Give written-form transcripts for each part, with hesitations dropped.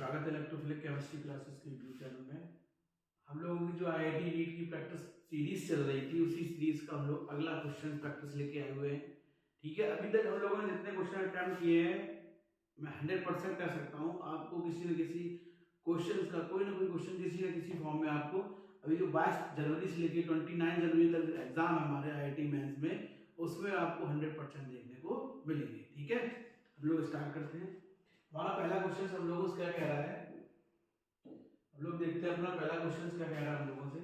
स्वागत है electrophilic chemistry classes के यूट्यूब चैनल में। हम लोगों की जो आईआईटी नीट की प्रैक्टिस सीरीज चल रही थी, उसी सीरीज का हम लोग अगला क्वेश्चन प्रैक्टिस लेके आए हुए हैं। ठीक है, अभी तक हम लोगों ने जितने क्वेश्चन अटेम्प्ट किए हैं, मैं 100% कह सकता हूँ आपको किसी न किसी क्वेश्चन का कोई ना कोई क्वेश्चन किसी न किसी फॉर्म में आपको अभी जो 22 जनवरी से लेकर 29 जनवरी तक एग्जाम है हमारे आईआईटी मेंस में, उसमें आपको 100% देखने को मिलेंगे। ठीक है, हम लोग स्टार्ट करते हैं। हमारा पहला क्वेश्चन हम लोगों से क्या कह रहा है, हम लोग देखते हैं अपना पहला क्वेश्चन क्या कह रहा है हम लोगों से।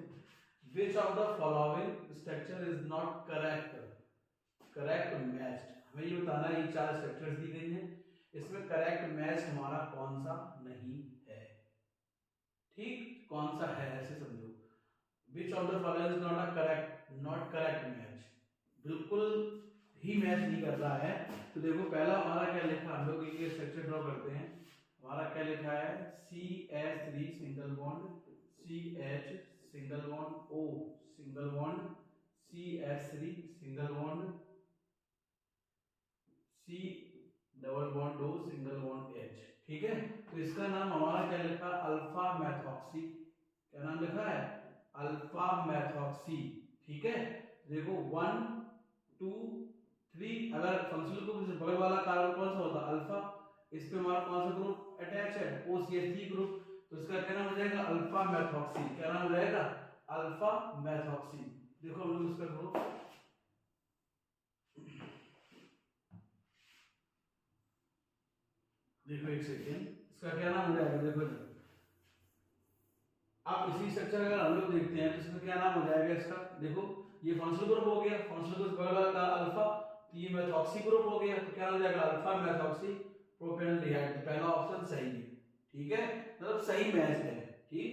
विच of the following structure is not correct matched. हमें ये बताना है, ये चार स्ट्रक्चर्स दी गई हैं, इसमें करेक्ट मैच हमारा कौन सा नहीं है। ठीक, कौन सा है ऐसे समझो। विच of the following is not correct match, बिल्कुल ही मैच नहीं कर रहा है। तो देखो पहला हमारा क्या लिखा, हम लोग ये स्ट्रक्चर ड्रॉ करते हैं। हमारा क्या लिखा है, CH3 single bond, CH single bond, O single bond, CH3 single bond, C double bond O single bond H। ठीक है, तो इसका नाम हमारा क्या लिखा, अल्फा मैथॉक्सी। क्या नाम लिखा है, अल्फा मैथॉक्सी। ठीक है, देखो 1 2 3, अगर फंक्शनल ग्रुप से बगल वाला कार्बन कौन सा होता है, अल्फा, इस पे हमारा कौन सा ग्रुप अटैच है, OCH3 ग्रुप, तो इसका क्या नाम हो जाएगा, अल्फा मैथॉक्सी। क्या नाम हो जाएगा, अल्फा मैथॉक्सी। देखो हम लोग इसका ग्रुप, देखो एक सेकेंड, इसका क्या नाम हो जाएगा, देखो आप इसी स्ट्रक्चर अगर हम लोग देखते हैं तो इसका क्या नाम हो जाएगा, इसका देखो ये फंक्शनल ग्रुप हो गया, फंक्शनल ग्रुप बगल वाला अल्फा, तो ये मैथॉक्सी ग्रुप हो गया, तो क्या नाम हो जाएगा, अल्फा मैथॉक्सी प्रोपेनोल्डिहाइड। तो पहला ऑप्शन सही है। ठीक है, मतलब सही मैच है। ठीक,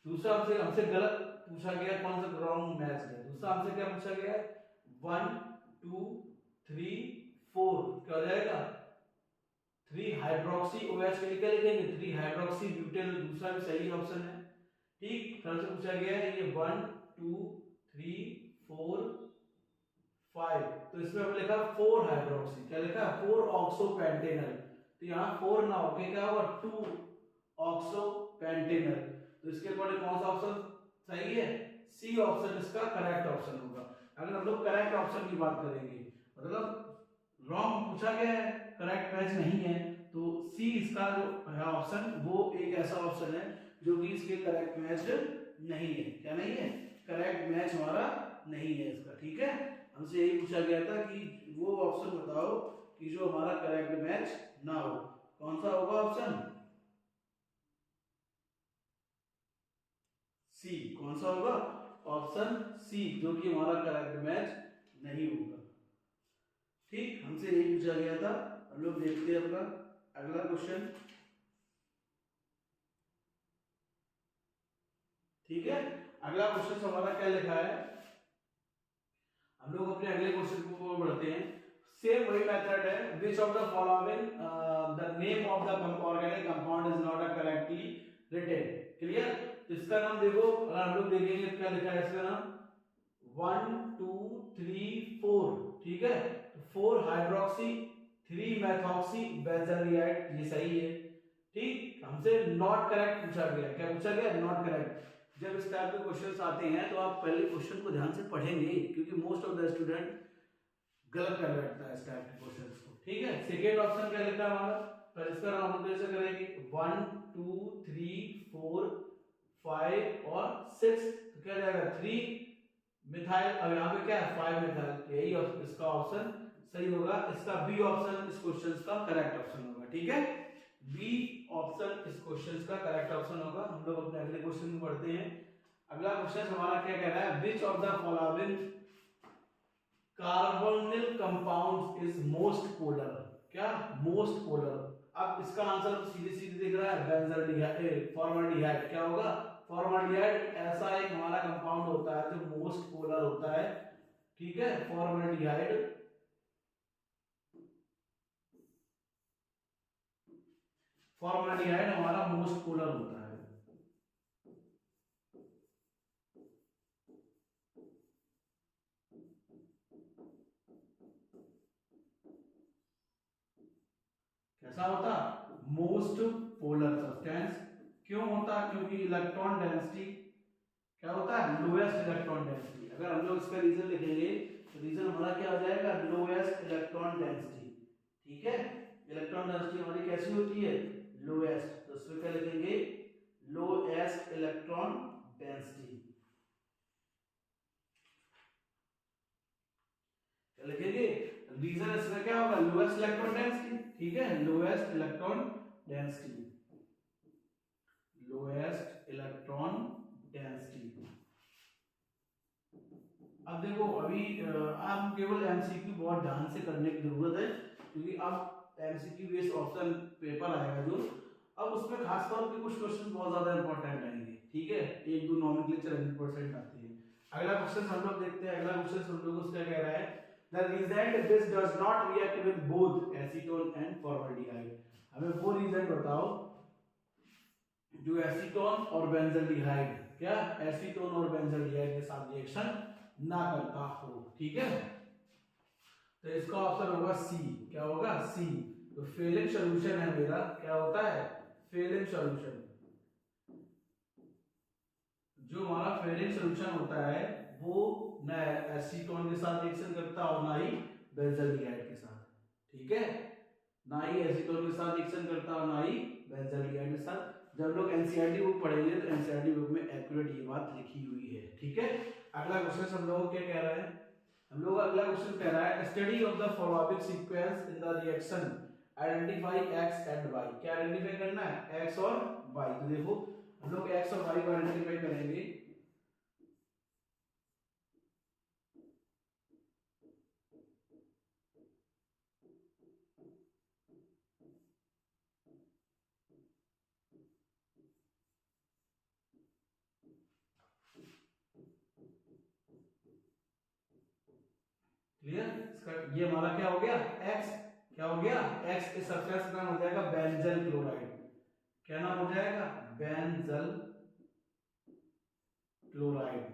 दूसरा हमसे हमसे गलत पूछा गया, कौन सा रॉन्ग मैच है। दूसरा हमसे क्या पूछा गया है, 1 2 3 4, क्या हो जाएगा 3 हाइड्रोक्सी OH के लिए लिखेंगे 3 हाइड्रोक्सी ब्यूटेन, दूसरा भी सही ऑप्शन है। ठीक, फिर से पूछा गया है ये 1 2 3 4 5, तो इसमें हमने लिखा 4 हाइड्रोक्सी, क्या लिखा है 4 ऑक्सोपेंटेनल, तो यहाँ 4 ना होके क्या होगा 2 ऑक्सोपेंटेनल। तो इसके अकॉर्डिंग कौन सा ऑप्शन सही है, सी ऑप्शन इसका करेक्ट ऑप्शन होगा। अगर हम लोग करेक्ट ऑप्शन की बात करेंगे, मतलब रॉन्ग पूछा गया है, करेक्ट मैच नहीं है, तो सी इसका जो है ऑप्शन, वो एक ऐसा ऑप्शन है जो कि इसके करेक्ट मैच नहीं है। क्या नहीं है, करेक्ट मैच हमारा नहीं है इसका। ठीक है, हमसे यही पूछा गया था कि वो ऑप्शन बताओ कि जो हमारा करेक्ट मैच ना हो, कौन सा होगा ऑप्शन सी। कौन सा होगा, ऑप्शन सी, जो कि हमारा करेक्ट मैच नहीं होगा। ठीक, हमसे यही पूछा गया था। हम लोग देखते हैं अपना अगला क्वेश्चन। ठीक है, अगला क्वेश्चन हमारा क्या लिखा है, हम लोग अपने अगले क्वेश्चन को बढ़ते हैं। सेम वही मेथड है, which of the following the name of the organic compound is not a correctly written. Clear, तो इसका नाम देखो, अगर हम लोग देखेंगे क्या लिखा है इसका नाम 1 2 3 4। ठीक है, तो 4 हाइड्रोक्सी 3 मैथॉक्सी बेंजालियाइड, ये सही है। ठीक, हमसे नॉट करेक्ट पूछा गया, क्या पूछा गया, नॉट करेक्ट। जब इस टाइप के क्वेश्चंस आते हैं तो आप पहले क्वेश्चन को ध्यान से पढ़ेंगे, क्योंकि मोस्ट ऑफ द स्टूडेंट गलत कर बैठता है इस टाइप के क्वेश्चंस को। ठीक है, सेकेंड ऑप्शन क्या लिखा है हमारा, पर इसका हम उद्देश्य करेंगे 1 2 3 4 5 और 6, तो क्या जाएगा 3 मिथाइल, अब यहाँ पे क्या है 5 मिथाइल, यही इसका ऑप्शन सही होगा। इसका बी ऑप्शन इस क्वेश्चन का करेक्ट ऑप्शन होगा। ठीक है, बी ऑप्शन इस क्वेश्चन का करेक्ट ऑप्शन होगा। हम लोग अपने अगले क्वेश्चन में बढ़ते हैं। अगला क्वेश्चन हमारा क्या कह रहा है, which of the following carbonyl compounds is most polar. क्या, मोस्ट पोलर। अब इसका आंसर तो सीधे सीधे दिख रहा है, बेंजाल्डिहाइड, फॉर्मल्डिहाइड। क्या होगा, फॉर्मल्डिहाइड ऐसा एक हमारा कंपाउंड होता है जो मोस्ट पोलर होता है। ठीक है, फॉर्मल्डिहाइड, फॉर्मल्डिहाइड हमारा मोस्ट पोलर होता है। कैसा होता, मोस्ट पोलर सब्सटेंस क्योंकि इलेक्ट्रॉन डेंसिटी क्या होता है, लोएस्ट इलेक्ट्रॉन डेंसिटी। अगर हम लोग इसका रीजन लिखेंगे तो रीजन हमारा क्या हो जाएगा, लोएस्ट इलेक्ट्रॉन डेंसिटी। ठीक है, इलेक्ट्रॉन डेंसिटी हमारी कैसी होती है, लोएस्ट, तो इसमें क्या लिखेंगे, लोएस्ट इलेक्ट्रॉन डेंसिटी लिखेंगे। रीजन इसमें क्या होगा, लोएस्ट इलेक्ट्रॉन डेंसिटी। ठीक है, lowest electron density, lowest electron density. अब देखो अभी आप केवल एमसीक्यू बहुत ध्यान से करने की जरूरत है, क्योंकि अब एमसीक्यू बेस्ड ऑप्शन पेपर आएगा जो, अब उसमें खास तौर पे कुछ क्वेश्चन बहुत ज्यादा इंपॉर्टेंट आएंगे। ठीक है, एक दो नॉमेनक्लेचर 100% आती है। अगला क्वेश्चन हम लोग देखते हैं। अगला क्वेश्चन हम लोग उसका कह रहा है, the reagent this does not react with both acetone and formaldehyde. हमें वो रीजेंट बताओ जो एसीटोन और बेंजल्डिहाइड, क्या एसीटोन और बेंजल्डिहाइड के साथ रिएक्शन ना करता हो। ठीक है, तो इसका ऑप्शन होगा सी। क्या होगा, सी। तो फेलिंग सॉल्यूशन है मेरा, क्या होता है, फेलिंग सॉल्यूशन। जो हमारा फेलिंग सॉल्यूशन होता है वो ना एसीटोन के साथ रिएक्शन करता और ना ही बेंजल्डिहाइड के साथ। ठीक है, ना ही एसीटोन के साथ रिएक्शन करता और ना ही बेंजल्डिहाइड के साथ। जब लोग एनसीईआरटी बुक पढ़ेंगे तो एनसीईआरटी बुक में एक्यूरेट ये बात लिखी हुई है। ठीक है, अगला क्वेश्चन हम लोग क्या कह रहा है, हम लोग अगला क्वेश्चन कह रहा है, study of the following sequence in the reaction, identify X and Y. क्या आइडेंटिफाई करना है, एक्स और वाई। तो देखो हम लोग एक्स और वाई को आइडेंटिफाई करेंगे। क्लियर, इसका ये हमारा क्या हो गया, एक्स। क्या हो गया, एक्स। इस सब्सटेंस का नाम हो जाएगा बेंजल क्लोराइड। क्या नाम हो जाएगा, बेंजल क्लोराइड।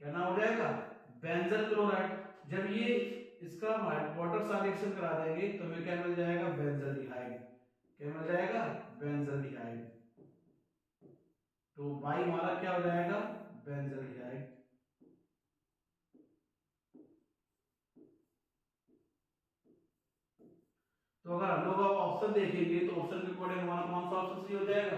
क्या नाम हो जाएगा, बेंजल क्लोराइड। जब ये इसका वाटर साथ रिएक्शन करा देंगे तो हमें क्या मिल जाएगा, बेंजल्डिहाइड। क्या मिल जाएगा, बेंजल्डिहाइड। तो वाई हमारा क्या हो जाएगा, बेंजल्डिहाइड। तो अगर हम लोग ऑप्शन देखेंगे तो ऑप्शन के अकॉर्डिंग हमारा कौन सा ऑप्शन सही हो जाएगा,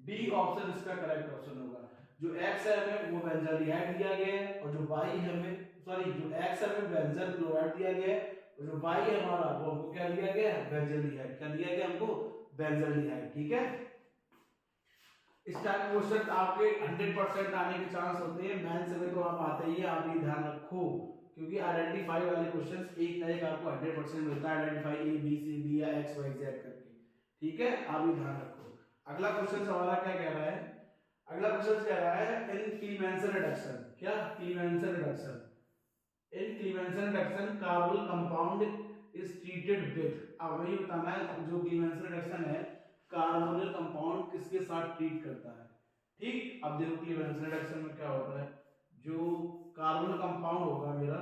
डी ऑप्शन इसका करेक्ट ऑप्शन होगा। जो एक्स है हमें वो बेंजल्डिहाइड दिया गया है, और जो वाई है हमें, सॉरी जो एक्स है हमें बेंजल क्लोराइड दिया गया है, और जो वाई है हमारा वो हमको क्या दिया गया है, बेंजल्डिहाइड। क्या दिया गया हमको, बेंजल्डिहाइड। ठीक है, इस टाइप के क्वेश्चन आपके 100% आने के चांस होते हैं। मेंस में तो आप आते ही है, आप ये ध्यान रखो, क्योंकि आइडेंटिफाई वाले क्वेश्चंस एक ना एक आपको 100% मिलता है, identify A B C D या एक्स वाई जेड करके। ठीक है, आप ये ध्यान रखो। अगला क्वेश्चन हमारा क्या कह रहा है, अगला क्वेश्चन कह रहा है इन क्लीवेंसन रिडक्शन। क्या, Clemmensen reduction, in Clemmensen reduction carbonyl compound is treated with. अब हमें ये बताना है जो क्लीवेंसन रिडक्शन है कार्बोनिल कंपाउंड किसके साथ ट्रीट करता है। ठीक, अब देखो क्लीवेंसन रिडक्शन में क्या होता है, जो कार्बोनिल कंपाउंड होगा मेरा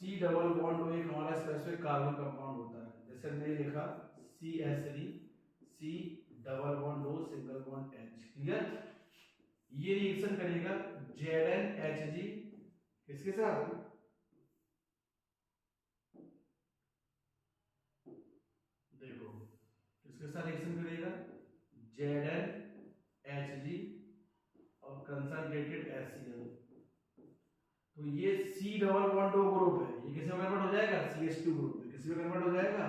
सी डबल बॉन्ड, वो एक हमारा स्पेसिफिक कार्बन कंपाउंड होता है। जैसे मैंने लिखा CH3 C double bond O single bond H। Clear, ये रिएक्शन करेगा ZnHG किसके साथ, देखो किसके साथ रिएक्शन करेगा, ZnHG और कंसंट्रेटेड HCl। तो ये C double bond O group है, ये किसमें कन्वर्ट हो जाएगा, CH2 ग्रुप में। किसमें कन्वर्ट हो जाएगा,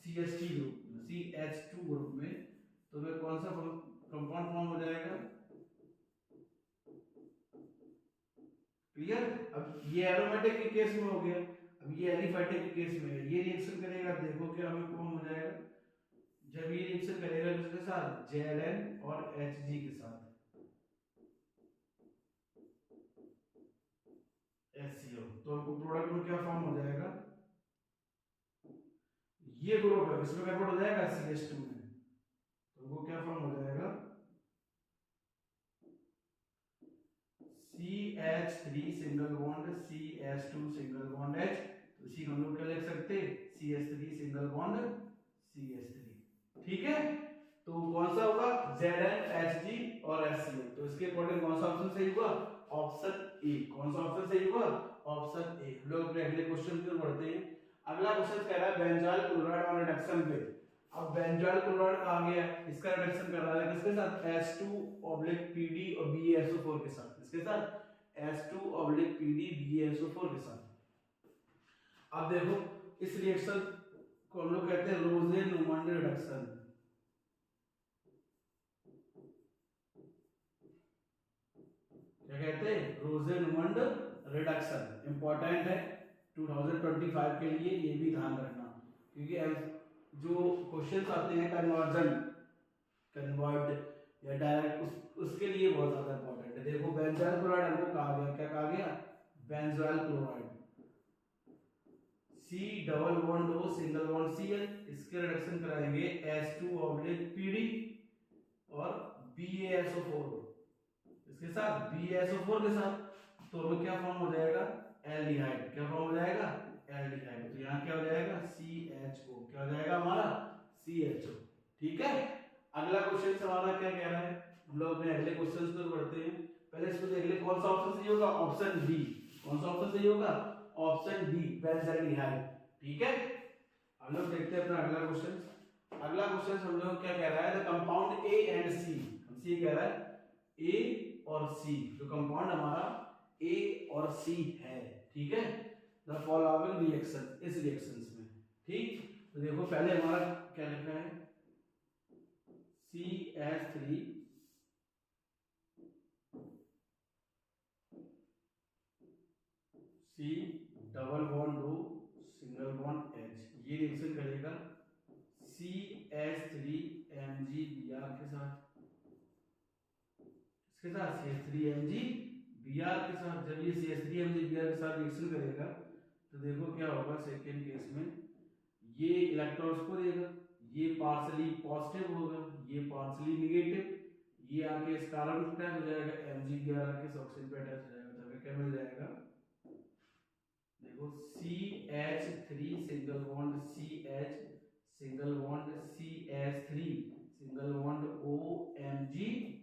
CH3 ग्रुप में, CH2 ग्रुप में। तो वे कौन सा कंपाउंड फॉर्म हो जाएगा, क्लियर। अब ये एरोमेटिक के केस में हो गया, अब ये एलिफेटिक के केस में है। ये रिएक्शन करेगा, देखो क्या हमें फॉर्म हो जाएगा, जब ये रिएक्शन करेगा किसके साथ, Zn और Hg के साथ, HCl। तो हमको प्रोडक्ट में क्या फॉर्म हो जाएगा, ये ग्रुप है, इसमें कन्वर्ट हो जाएगा CH2 में। तो वो क्या फॉर्म हो जाएगा, CH3 single bond CH2 single bond H। तो इसी हम लोग क्या लिख सकते हैं, CH3 सिंगल बॉन्ड CH3। ठीक है, तो कौन सा होगा ZnHG और HCl। तो इसके अकॉर्डिंग कौन सा ऑप्शन सही हुआ, ऑप्शन ए। कौन सा ऑप्शन सही हुआ, ऑप्शन ए। हम लोग अपने अगले क्वेश्चन की ओर बढ़ते हैं। अगला क्वेश्चन कह रहा है बेंजॉइल क्लोराइड और रिडक्शन पे। अब बेंजॉइल क्लोराइड आ गया, इसका रिडक्शन कर रहा है किसके साथ, H2/PD और BaSO4 के साथ। इसके साथ H2/PD BaSO4 के साथ। अब देखो इस रिएक्शन को हम लोग कहते हैं रोजे-न्यूमैन रिडक्शन। क्या कहते हैं, रोजे-न्यूमैन रिडक्शन। इंपॉर्टेंट है 2025 के लिए, ये भी ध्यान रखना, क्योंकि जो क्वेश्चंस आते हैं कन्वर्जन, कन्वर्ट या डायरेक्ट, उसके लिए बहुत ज्यादा इंपॉर्टेंट है। देखो बेंजॉइल क्लोराइड हमको कहा गया, क्या कहा गया, benzoyl chloride C double bond O single bond Cl, इसके रिडक्शन कराएंगे H2/PD और BaSO4 इसके साथ, BaSO4 के साथ, तो हमें क्या फॉर्म हो जाएगा, एल्डिहाइड। क्या फॉर्म हो जाएगा, एल्डिहाइड। तो यहाँ क्या हो जाएगा, CHO। क्या हो जाएगा हमारा, CHO। ठीक है, अगला क्वेश्चन हमारा क्या कह रहा है, हम लोग अपने अगले क्वेश्चन पर बढ़ते हैं। पहले इसको देख ले कौन सा ऑप्शन सही होगा, ऑप्शन बी। कौन सा ऑप्शन सही होगा, ऑप्शन बी, बेंजल्डिहाइड। ठीक है, हम लोग देखते हैं अपना अगला क्वेश्चन। अगला क्वेश्चन हम लोग क्या कह रहा है, the compound A and C। हमसे ये कह रहा है A और C, जो कंपाउंड हमारा A और C है, ठीक है, द फॉलोइंग रिएक्शन, इस रिएक्शंस में। ठीक, तो देखो पहले हमारा क्या लिखा है, CH3 C double bond O single bond H, ये रिएक्शन करेगा CH3MgBr के साथ, इसके साथ CH3MgBr के साथ। जब ये CH3MgBr के साथ रिएक्शन करेगा तो देखो क्या होगा, सेकेंड केस में ये इलेक्ट्रॉन्स को देगा, ये पार्शियली पॉजिटिव होगा, ये पार्शियली नेगेटिव, ये आके इस कार्बन पे अटैच हो जाएगा, MgBr आके इस ऑक्सीजन पे अटैच हो जाएगा, तो हमें क्या मिल जाएगा, देखो CH3 single bond CH single bond CH3 single bond OMgBr।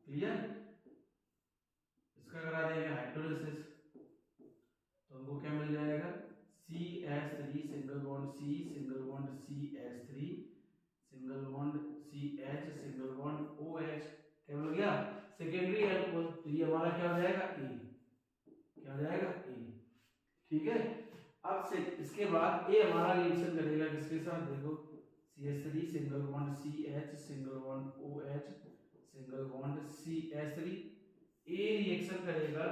Clear, इसका करा देंगे हाइड्रोलिसिस, तो हमको क्या मिल जाएगा, CH3 single bond C single bond CH3 single bond CH single bond OH। क्या मिल गया, सेकेंडरी अल्कोहल। तो ये हमारा क्या हो जाएगा, A। क्या हो जाएगा, A। ठीक है, अब से इसके बाद A हमारा रिएक्शन करेगा किसके साथ, देखो CH3 single bond CH single bond OH single bond CH3। A reaction करेगा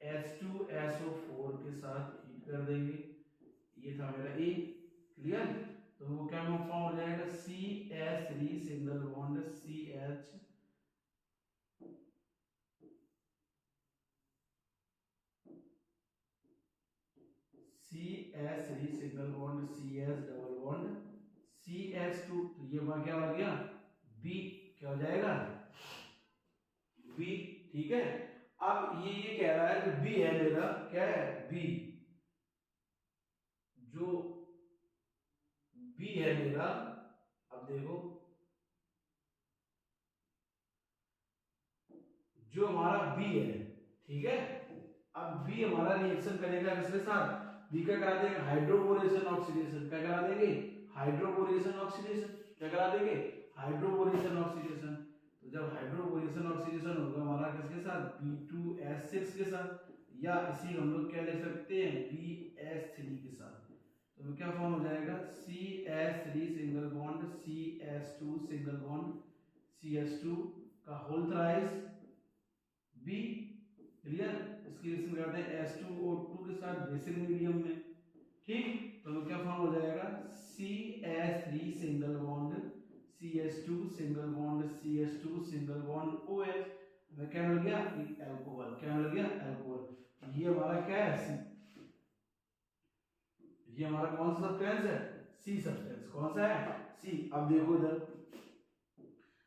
H2SO4 के साथ, हीट कर देंगे, ये था मेरा A। क्लियर, तो वो क्या फॉर्म हो जाएगा, CH3 single bond CH CH3 single bond CH double bond CH2। तो ये वहां क्या हो गया, B। क्या हो जाएगा, B। ठीक है, अब ये कह रहा है कि B है मेरा, क्या है, B, जो B है मेरा, अब देखो जो हमारा B है, ठीक है, अब B हमारा रिएक्शन करेगा किसके साथ, B का करा देंगे हाइड्रोबोरेशन ऑक्सीडेशन। क्या करा देंगे, हाइड्रोबोरेशन ऑक्सीडेशन। क्या करा देंगे, हाइड्रोबोरेशन ऑक्सीडेशन। तो जब हाइड्रोबोरेशन ऑक्सीडेशन होगा हमारा किसके साथ, B2S6 के साथ, या इसी हम लोग क्या ले सकते हैं, BS3 के साथ। तो क्या फॉर्म हो जाएगा, CH3 single bond CH2 single bond CH2 का होल थ्राइस B। क्लियर, इसकी रिएक्शन करते हैं H2O2 के साथ बेसिक मीडियम में। ठीक, तो क्या फॉर्म हो जाएगा, CH3 single bond CH2 single bond CH2 single bond OH। हमें क्या मिल गया, अल्कोहल। क्या मिल गया, अल्कोहल। ये हमारा क्या है, ये हमारा कौन सा सब्सटेंस है, C सब्सटेंस। कौन सा है, C। अब देखो इधर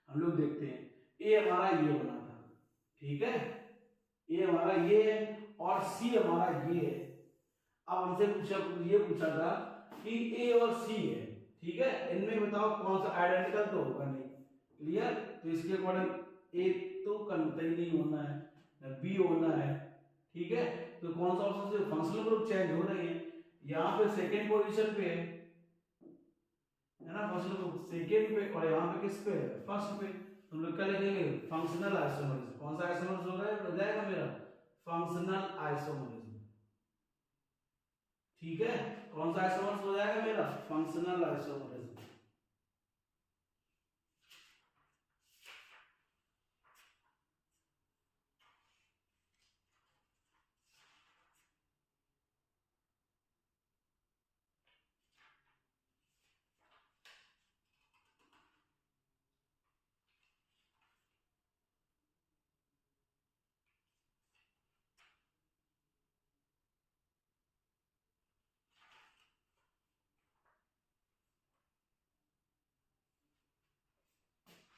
हम लोग देखते हैं, A हमारा ये बना था, ठीक है, A हमारा ये है और C हमारा ये है। अब हमसे ये पूछा था कि ए और सी है, ठीक है, इनमें बताओ कौन सा आइडेंटिकल तो होगा नहीं, क्लियर। तो इसके अकॉर्डिंग ए तो कहीं नहीं होना है, बी होना है, ठीक है। तो कौन सा ऑप्शन से फंक्शनल ग्रुप चेंज हो रही है, यहाँ पे सेकेंड पोजीशन पे है ना फंक्शनल ग्रुप सेकेंड पे, और यहाँ पे किस पे है, फर्स्ट पे। हम लोग क्या लिखेंगे, फंक्शनल आइसोमरिज्म। कौन सा आइसोमरिज्म हो जाएगा मेरा, फंक्शनल आइसोमरिज्म, ठीक है। कौन सा आइसोमरिज्म हो जाएगा मेरा, फंक्शनल आइसोमरिज्म।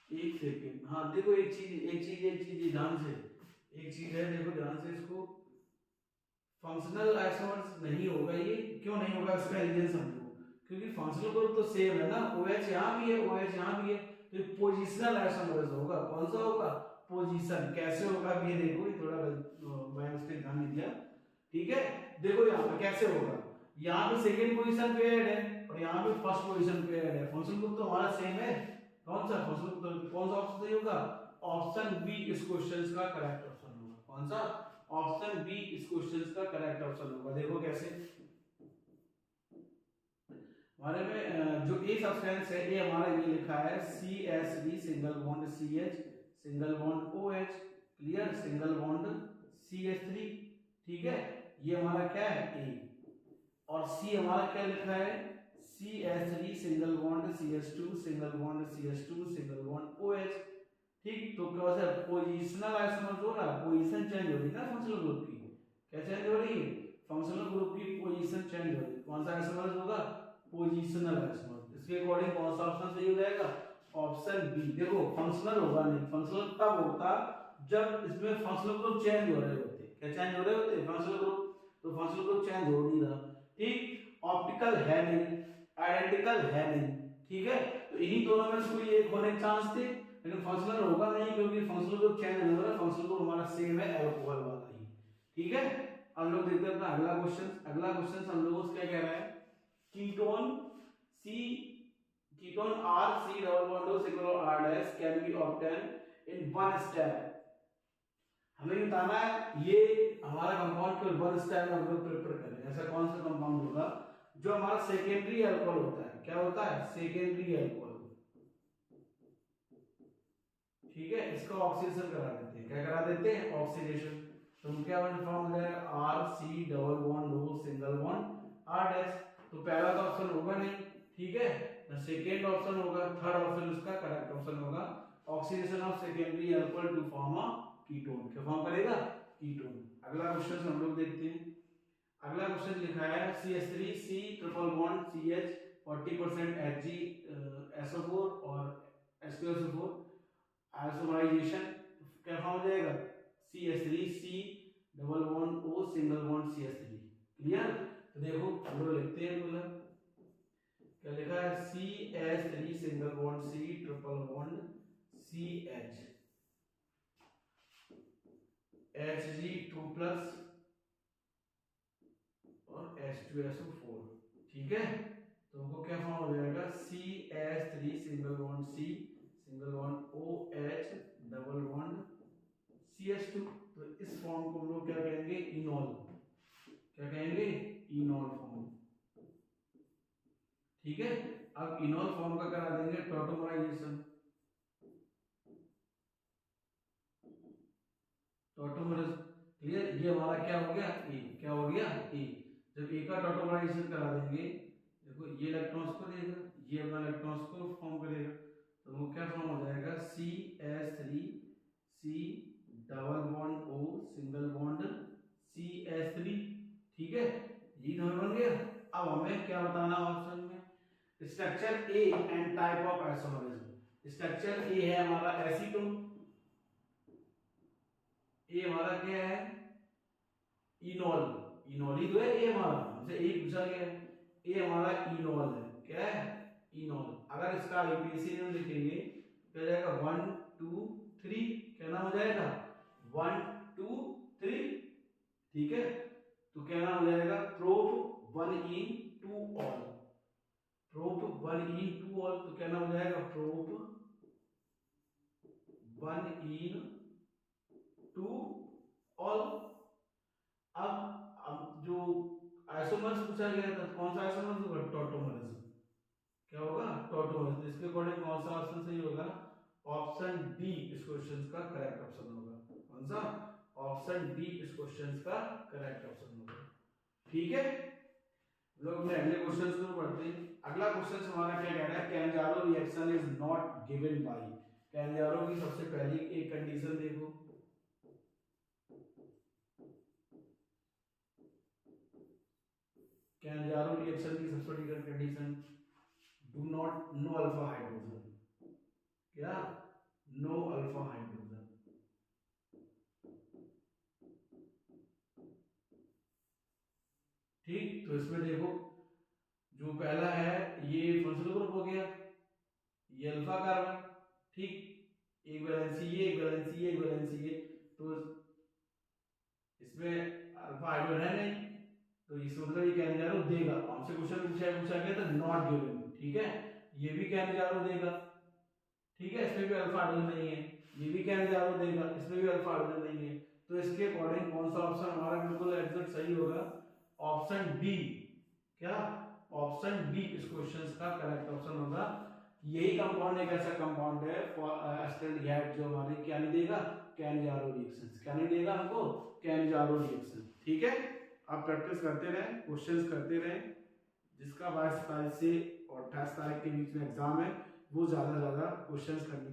एक सेकेंड, हाँ देखो एक चीज ध्यान से, एक चीज है देखो ध्यान से इसको, फंक्शनल आइसोमर्स नहीं होगा ये, क्यों नहीं होगा इसका रीजन समझो, क्योंकि फंक्शनल ग्रुप तो सेम है ना, OH यहाँ भी है, OH यहाँ भी है, तो ये पोजिशनल आइसोमर्स होगा। कौन सा होगा, पोजीशन। कैसे होगा ये देखो, ये थोड़ा बाय मिस्टेक ध्यान नहीं दिया, ठीक है। देखो यहाँ पे कैसे होगा, यहाँ पे सेकंड पोजीशन पे ऐड है और यहाँ पे फर्स्ट पोजीशन पे ऐड है, फंक्शनल ग्रुप तो हमारा सेम है। कौन सा फंक्शनल ग्रुप, कौन सा ऑप्शन सही होगा, ऑप्शन बी इस क्वेश्चन का करेक्ट ऑप्शन होगा। कौन सा, ऑप्शन बी इस क्वेश्चन का करेक्ट ऑप्शन होगा। देखो कैसे, हमारे में जो ए सब्सटेंस है, ए हमारा ये लिखा है CH3 single bond CH single bond OH, clear, single bond CH3, ठीक है। ये हमारा क्या है ए, और सी हमारा क्या लिखा है, CH3 single bond CH2 single bond CH2 single bond OH, ठीक। तो क्या है, पोजीशनल आइसोमर्स हो रहा है, पोजीशन चेंज हो रही है ना फंक्शनल ग्रुप की, क्या चेंज हो रही है, फंक्शनल ग्रुप की पोजीशन चेंज हो रही है। कौन सा आइसोमर्स होगा, पोजीशनल आइसोमर्स। इसके अकॉर्डिंग कौन सा ऑप्शन सही हो जाएगा, ऑप्शन बी। देखो फंक्शनल होगा नहीं, फंक्शनल तब होता जब इसमें फंक्शनल ग्रुप चेंज हो रहे होते, क्या चेंज हो रहे होते, फंक्शनल ग्रुप, तो फंक्शनल ग्रुप चेंज हो नहीं रहा, ठीक। ऑप्टिकल है नहीं, आइडेंटिकल है नहीं, ठीक है। तो इन्हीं दोनों में से कोई एक होने के चांस थे, लेकिन फंक्शनल होगा नहीं क्योंकि फंक्शनल ग्रुप चेंज नहीं हो रहा, फंक्शनल ग्रुप हमारा सेम है, अल्कोहल वाला ही, ठीक है। हम लोग देखते हैं अपना अगला क्वेश्चन। अगला क्वेश्चन हम लोगों से क्या कह रहा है, ketone C, ketone R C double bond O single R dash can be obtain in one step. हमें बताना है ये हमारा कंपाउंड केवल वन स्टेप में हम लोग प्रिपेयर करें। ऐसा कौन सा कंपाउंड होगा जो हमारा सेकेंडरी अल्कोहल होता है, क्या होता है, सेकेंडरी अल्कोहल, ठीक है। इसका ऑक्सीडेशन करा देते हैं, क्या करा देते हैं, ऑक्सीडेशन। तो क्या फॉर्म हो जाएगा, RC double bond O single bond R dash. तो पहला तो ऑप्शन होगा नहीं, ठीक है, ना सेकेंड ऑप्शन होगा, थर्ड ऑप्शन उसका करेक्ट ऑप्शन होगा, oxidation of secondary alcohol to form a ketone, क्या फॉर्म करेगा, कीटोन। अगला क्वेश्चन हम लोग देखते हैं। अगला क्वेश्चन लिखा है CH3 C triple bond CH 40% HgSO4 और H2SO4 आइसोमराइजेशन, क्या फॉर्म हो जाएगा, CH3 C double bond O single bond CH3, clear. तो देखो हम लोग लिखते हैं, मतलब क्या लिखा है, CH3 single bond C triple bond CH Hg2 plus और H2SO4, ठीक है। तो हमको क्या फॉर्म हो जाएगा, CH3 single bond C single bond OH double bond CH2। तो इस फॉर्म को हम लोग क्या कहेंगे, इनॉल, क्या कहेंगे, इनॉल फॉर्म, ठीक है। अब इनॉल फॉर्म का करा देंगे टॉटोमराइजेशन, टॉटोमराइज, क्लियर। ये हमारा क्या हो गया, ए, क्या हो गया, ए। जब ए का टॉटोमराइजेशन करा देंगे, देखो ये इलेक्ट्रॉन्स को देगा, ये अपना इलेक्ट्रॉन्स को फॉर्म करेगा, तो वो क्या फॉर्म हो जाएगा, CH3 C double bond O single bond CH3, ठीक है। ये नंबर बन गया। अब हमें क्या बताना ऑप्शन में, structure A and type of isomerism. Structure A है हमारा एसीटोन, ए हमारा क्या है, इनॉल, इनॉल ही तो है ए हमारा, हमसे ए पूछा गया है, ए हमारा इनॉल है, क्या है, इनॉल। अगर इसका आईपीएसी नेम लिखेंगे तो क्या जाएगा 1 2 3, क्या नाम हो जाएगा 1 2 3, ठीक है। तो क्या नाम हो जाएगा प्रोप 1 इन 2 ऑल, प्रोप 1 इन 2 ऑल, तो क्या नाम हो जाएगा प्रोप 1 इन 2 ऑल। अब जो आइसोमर्स पूछा गया था, कौन सा आइसोमर्स होगा, टॉटोमर्स, क्या होगा टॉटोमर्स। तो इसके अकॉर्डिंग कौन सा ऑप्शन सही होगा, ऑप्शन डी इस क्वेश्चन का करेक्ट ऑप्शन होगा। कौन सा, ऑप्शन डी इस क्वेश्चन का करेक्ट ऑप्शन होगा, ठीक है। लोग अपने अगले क्वेश्चन को पढ़ते हैं। अगला क्वेश्चन हमारा क्या कह रहा है, Cannizzaro reaction is not given by. Cannizzaro की सबसे पहली एक कंडीशन देखो, कैंजारो रिएक्शन की सबसे बड़ी condition, do not know alpha hydrogen, क्या नो अल्फा हाइड्रोजन, ठीक। तो इसमें देखो जो पहला है ये फंक्शनल ग्रुप हो गया, ये अल्फा कार्बन, ठीक, एक वैलेंसी ये, एक वैलेंसी ये, एक वैलेंसी ये, तो इसमें अल्फा हाइड्रोजन है नहीं, तो इस मतलब ये कैंजारो देगा। हमसे क्वेश्चन पूछा गया था नॉट गिवन, ठीक है, ये भी कैंजारो देगा, ठीक है, इसमें भी अल्फा हाइड्रोजन नहीं है, ये भी कैंजारो देगा, इसमें भी अल्फा हाइड्रोजन नहीं है। तो इसके अकॉर्डिंग कौन सा ऑप्शन हमारा बिल्कुल एग्जैक्ट सही होगा, ऑप्शन डी, क्या ऑप्शन डी इस क्वेश्चन का करेक्ट ऑप्शन होगा। यही कंपाउंड एक ऐसा कंपाउंड है एस्टल्डिहाइड जो हमारे क्या नहीं देगा, कैंजारो रिएक्शंस, क्या नहीं देगा हमको, कैंजारो रिएक्शन, ठीक है। आप प्रैक्टिस करते रहें, क्वेश्चंस करते रहें, जिसका 22 तारीख से और 28 तारीख के बीच में एग्जाम है वो ज्यादा क्वेश्चंस करने